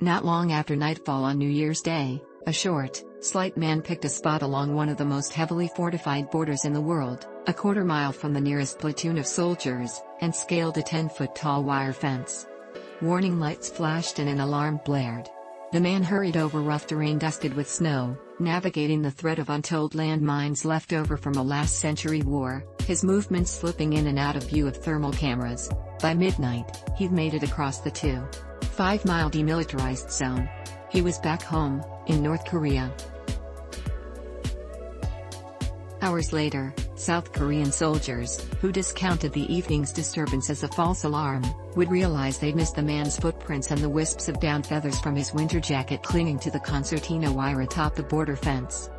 Not long after nightfall on New Year's Day, a short, slight man picked a spot along one of the most heavily fortified borders in the world, a quarter-mile from the nearest platoon of soldiers, and scaled a 10-foot-tall wire fence. Warning lights flashed and an alarm blared. The man hurried over rough terrain dusted with snow, navigating the threat of untold landmines left over from a last-century war, his movements slipping in and out of view of thermal cameras. By midnight, he'd made it across the 2.5-mile demilitarized zone. He was back home, in North Korea. Hours later, South Korean soldiers, who discounted the evening's disturbance as a false alarm, would realize they'd missed the man's footprints and the wisps of down feathers from his winter jacket clinging to the concertina wire atop the border fence.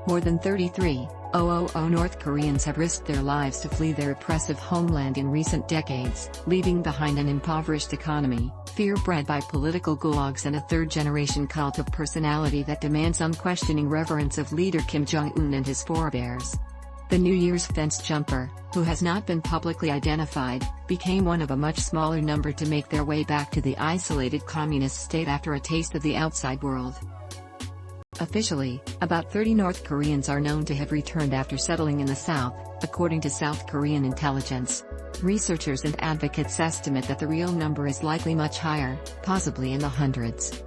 More than 33,000 North Koreans have risked their lives to flee their oppressive homeland in recent decades, leaving behind an impoverished economy, fear bred by political gulags and a third-generation cult of personality that demands unquestioning reverence of leader Kim Jong and his forebears. The New Year's fence jumper, who has not been publicly identified, became one of a much smaller number to make their way back to the isolated communist state after a taste of the outside world. Officially, about 30 North Koreans are known to have returned after settling in the south, according to South Korean intelligence. Researchers and advocates estimate that the real number is likely much higher, possibly in the hundreds.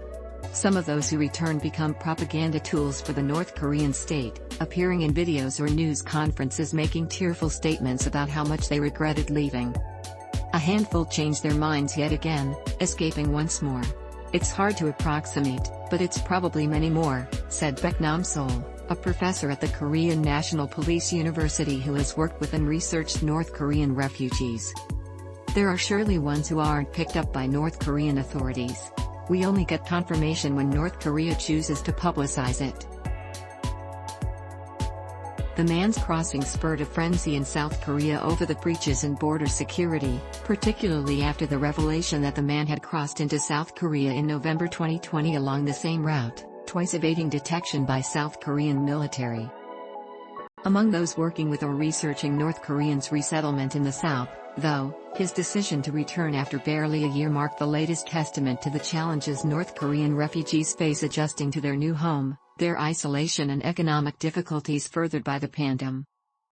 Some of those who return become propaganda tools for the North Korean state, appearing in videos or news conferences making tearful statements about how much they regretted leaving. A handful change their minds yet again, escaping once more. It's hard to approximate, but it's probably many more, said Baek Nam-sol, a professor at the Korean National Police University who has worked with and researched North Korean refugees. There are surely ones who aren't picked up by North Korean authorities. We only get confirmation when North Korea chooses to publicize it. The man's crossing spurred a frenzy in South Korea over the breaches in border security, particularly after the revelation that the man had crossed into South Korea in November 2020 along the same route, twice evading detection by South Korean military. Among those working with or researching North Koreans' resettlement in the South, though, his decision to return after barely a year marked the latest testament to the challenges North Korean refugees face adjusting to their new home, their isolation and economic difficulties furthered by the pandemic.